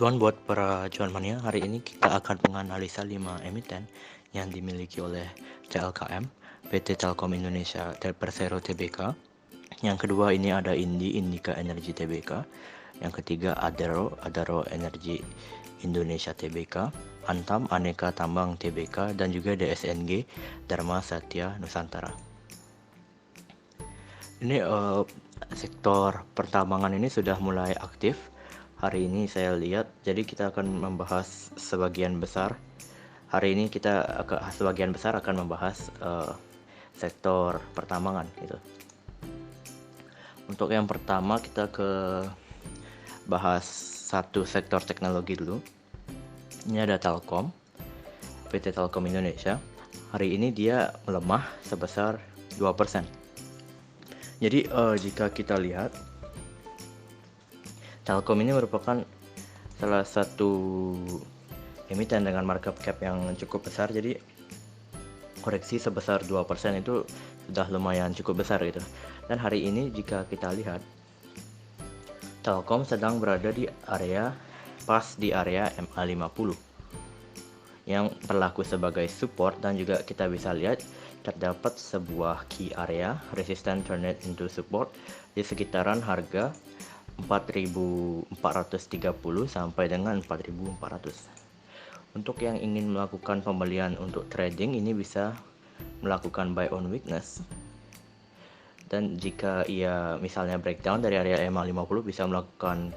Cuan buat para cuan mania, hari ini kita akan menganalisa 5 emiten yang dimiliki oleh TLKM, PT Telkom Indonesia Persero Tbk. Yang kedua ini ada Indika Energi Tbk. Yang ketiga Adaro Energi Indonesia Tbk, Antam Aneka Tambang Tbk, dan juga DSNG Dharma Satya Nusantara. Ini sektor pertambangan ini sudah mulai aktif. Hari ini saya lihat, jadi kita akan membahas sebagian besar. Hari ini kita sebagian besar akan membahas sektor pertambangan gitu. Untuk yang pertama kita bahas satu sektor teknologi dulu. Ini ada Telkom, PT Telkom Indonesia. Hari ini dia melemah sebesar 2%. Jadi jika kita lihat, Telkom ini merupakan salah satu emiten dengan market cap yang cukup besar. Jadi koreksi sebesar 2% itu sudah lumayan cukup besar gitu. Dan hari ini jika kita lihat, Telkom sedang berada di area MA50 yang berlaku sebagai support, dan juga kita bisa lihat terdapat sebuah key area resistance turned into support di sekitaran harga 4.430 sampai dengan 4.400. Untuk yang ingin melakukan pembelian untuk trading, ini bisa melakukan buy on weakness, dan jika ia misalnya breakdown dari area MA50 bisa melakukan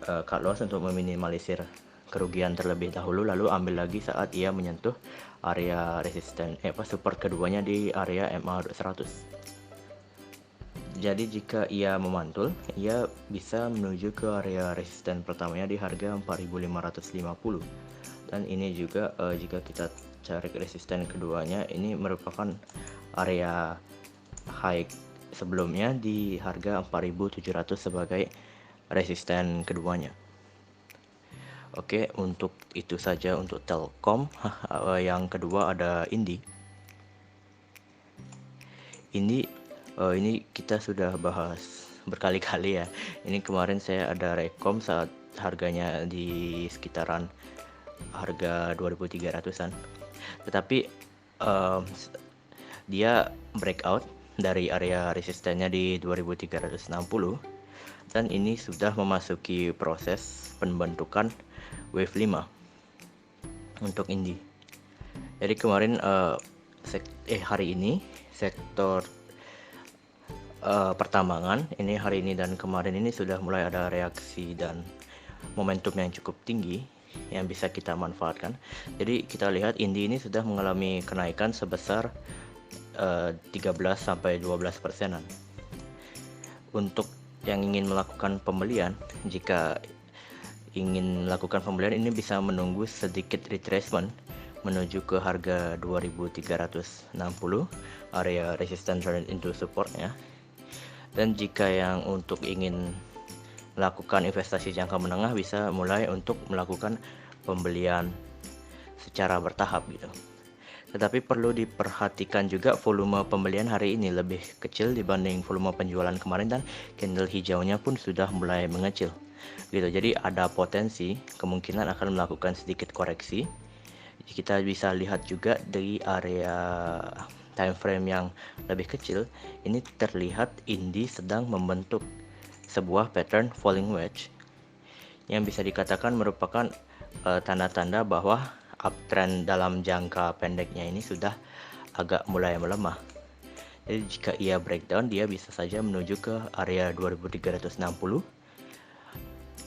cut loss untuk meminimalisir kerugian terlebih dahulu, lalu ambil lagi saat ia menyentuh area resisten support keduanya di area MA100. Jadi jika ia memantul, ia bisa menuju ke area resisten pertamanya di harga 4.550. Dan ini juga jika kita cari resisten keduanya, ini merupakan area high sebelumnya di harga 4.700 sebagai resisten keduanya. Oke, untuk itu saja untuk Telkom. Yang kedua ada Ini kita sudah bahas berkali-kali ya. Ini kemarin saya ada rekom saat harganya di sekitaran harga 2.300-an. Tetapi dia breakout dari area resistennya di 2.360, dan ini sudah memasuki proses pembentukan wave 5 untuk Ini. Jadi kemarin hari ini sektor pertambangan ini hari ini dan kemarin ini sudah mulai ada reaksi dan momentum yang cukup tinggi yang bisa kita manfaatkan. Jadi kita lihat Ini sudah mengalami kenaikan sebesar 13-12%. Untuk yang ingin melakukan pembelian, jika ingin melakukan pembelian, ini bisa menunggu sedikit retracement menuju ke harga 2.360 area resistance turn into support ya. Dan jika yang untuk ingin melakukan investasi jangka menengah, bisa mulai untuk melakukan pembelian secara bertahap gitu. Tetapi perlu diperhatikan juga volume pembelian hari ini lebih kecil dibanding volume penjualan kemarin, dan candle hijaunya pun sudah mulai mengecil gitu. Jadi ada potensi kemungkinan akan melakukan sedikit koreksi. Kita bisa lihat juga di area time frame yang lebih kecil, ini terlihat Ini sedang membentuk sebuah pattern falling wedge yang bisa dikatakan merupakan tanda-tanda bahwa uptrend dalam jangka pendeknya ini sudah agak mulai melemah. Jadi jika ia breakdown, dia bisa saja menuju ke area 2.360,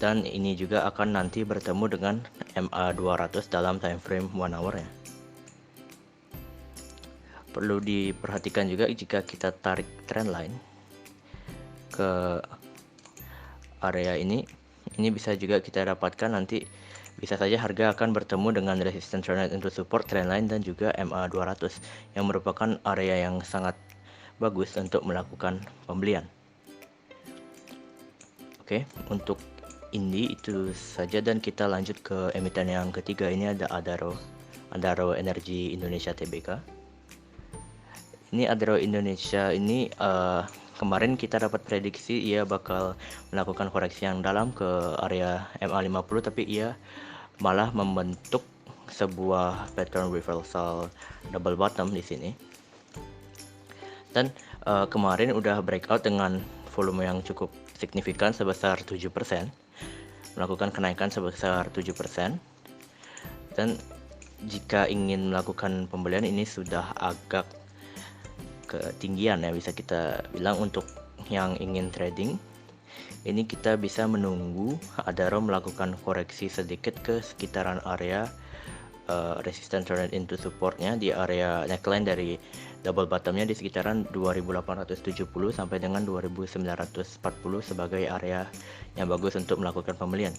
dan ini juga akan nanti bertemu dengan MA200 dalam time frame 1 hour ya. Perlu diperhatikan juga jika kita tarik trendline ke area ini bisa juga kita dapatkan nanti bisa saja harga akan bertemu dengan resistance turn into support trendline dan juga MA200 yang merupakan area yang sangat bagus untuk melakukan pembelian. Oke, untuk Ini itu saja, dan kita lanjut ke emiten yang ketiga. Ini ada Adaro Energi Indonesia Tbk. Ini Adaro Indonesia ini kemarin kita dapat prediksi ia bakal melakukan koreksi yang dalam ke area MA50, tapi ia malah membentuk sebuah pattern reversal double bottom di sini. Dan kemarin udah breakout dengan volume yang cukup signifikan sebesar 7%, melakukan kenaikan sebesar 7%. Dan jika ingin melakukan pembelian ini sudah agak ketinggian ya, bisa kita bilang. Untuk yang ingin trading ini kita bisa menunggu Adaro melakukan koreksi sedikit ke sekitaran area resistance turn into supportnya di area neckline dari double bottomnya di sekitaran 2870 sampai dengan 2940 sebagai area yang bagus untuk melakukan pembelian.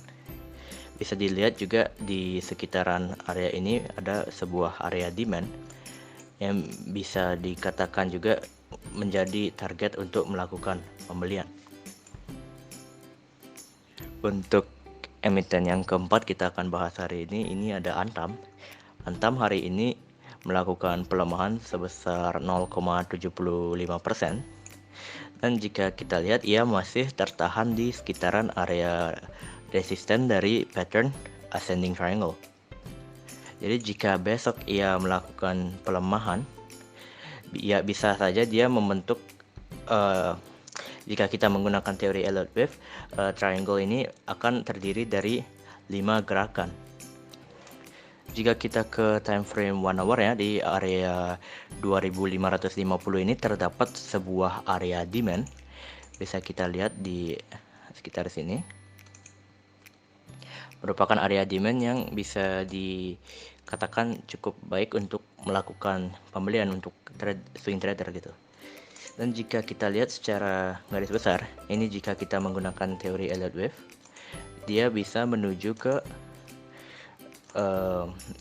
Bisa dilihat juga di sekitaran area ini ada sebuah area demand yang bisa dikatakan juga menjadi target untuk melakukan pembelian. Untuk emiten yang keempat kita akan bahas hari ini ada Antam. Antam hari ini melakukan pelemahan sebesar 0,75%, dan jika kita lihat ia masih tertahan di sekitaran area resisten dari pattern ascending triangle. Jadi jika besok ia melakukan pelemahan, ya bisa saja dia membentuk jika kita menggunakan teori Elliott Wave, triangle ini akan terdiri dari 5 gerakan. Jika kita ke time frame 1 hour ya, di area 2550 ini terdapat sebuah area demand. Bisa kita lihat di sekitar sini. Merupakan area demand yang bisa dikatakan cukup baik untuk melakukan pembelian untuk swing trader gitu. Dan jika kita lihat secara garis besar, ini jika kita menggunakan teori Elliott Wave, dia bisa menuju ke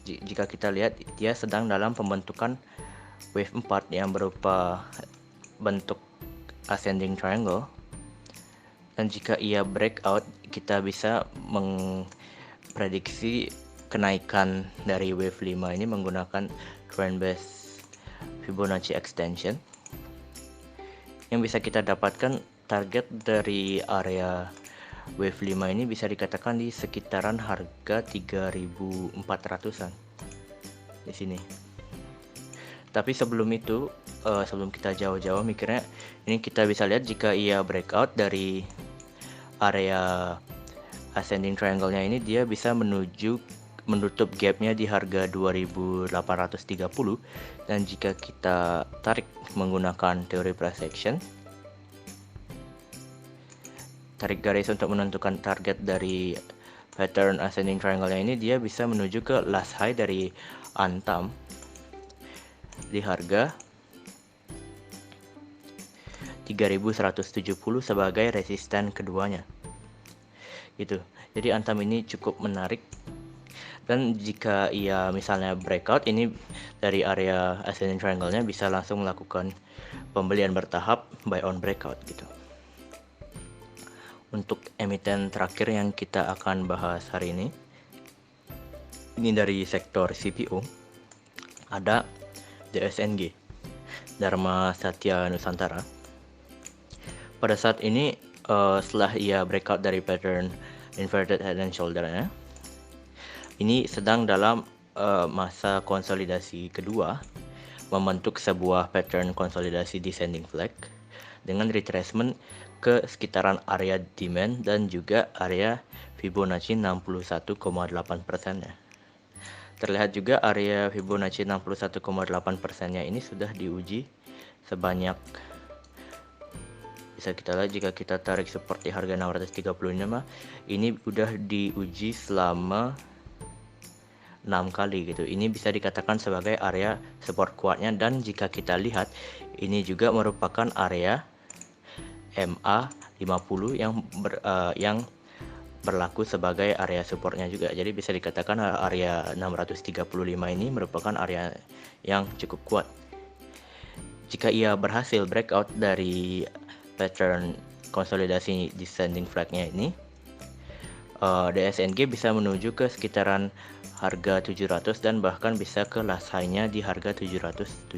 jika kita lihat dia sedang dalam pembentukan wave 4 yang berupa bentuk ascending triangle. Dan jika ia breakout, kita bisa memprediksi kenaikan dari wave 5 ini menggunakan trend based Fibonacci extension, yang bisa kita dapatkan target dari area wave 5 ini bisa dikatakan di sekitaran harga 3.400-an di sini. Tapi sebelum itu, sebelum kita jauh-jauh mikirnya, ini kita bisa lihat jika ia breakout dari area ascending triangle-nya ini, dia bisa menutup gapnya di harga 2830. Dan jika kita tarik menggunakan teori price action, tarik garis untuk menentukan target dari pattern ascending triangle-nya ini, dia bisa menuju ke last high dari Antam di harga 3170 sebagai resisten keduanya gitu. Jadi Antam ini cukup menarik, dan jika ia misalnya breakout ini dari area ascending triangle-nya, bisa langsung melakukan pembelian bertahap buy on breakout gitu. Untuk emiten terakhir yang kita akan bahas hari ini dari sektor CPO, ada DSNG, Dharma Satya Nusantara. Pada saat ini setelah ia breakout dari pattern inverted head and shoulder-nya, ini sedang dalam masa konsolidasi kedua, membentuk sebuah pattern konsolidasi descending flag dengan retracement ke sekitaran area demand dan juga area Fibonacci 61,8% ya. Terlihat juga area Fibonacci 61,8%-nya ini sudah diuji sebanyak, bisa kita lihat jika kita tarik seperti harga 635, ini udah diuji selama 6 kali gitu. Ini bisa dikatakan sebagai area support kuatnya, dan jika kita lihat ini juga merupakan area MA50 yang berlaku sebagai area supportnya juga. Jadi bisa dikatakan area 635 ini merupakan area yang cukup kuat. Jika ia berhasil breakout dari pattern konsolidasi descending flag-nya ini, DSNG bisa menuju ke sekitaran harga 700 dan bahkan bisa ke last high-nya di harga 770.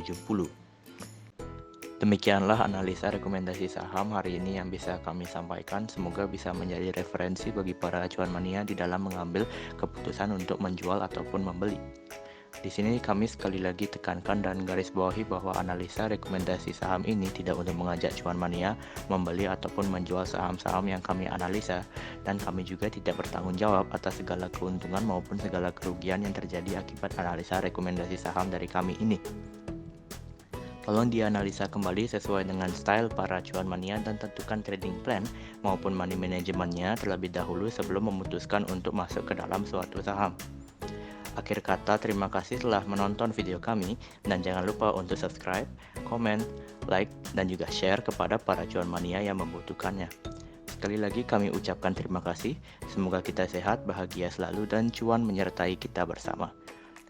Demikianlah analisa rekomendasi saham hari ini yang bisa kami sampaikan. Semoga bisa menjadi referensi bagi para cuan mania di dalam mengambil keputusan untuk menjual ataupun membeli. Di sini kami sekali lagi tekankan dan garis bawahi bahwa analisa rekomendasi saham ini tidak untuk mengajak cuan mania membeli ataupun menjual saham-saham yang kami analisa, dan kami juga tidak bertanggung jawab atas segala keuntungan maupun segala kerugian yang terjadi akibat analisa rekomendasi saham dari kami ini. Tolong dianalisa kembali sesuai dengan style para cuan mania dan tentukan trading plan maupun money manajemennya terlebih dahulu sebelum memutuskan untuk masuk ke dalam suatu saham. Akhir kata, terima kasih telah menonton video kami dan jangan lupa untuk subscribe, komen, like, dan juga share kepada para cuan mania yang membutuhkannya. Sekali lagi kami ucapkan terima kasih, semoga kita sehat, bahagia selalu, dan cuan menyertai kita bersama.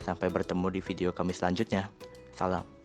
Sampai bertemu di video kami selanjutnya. Salam.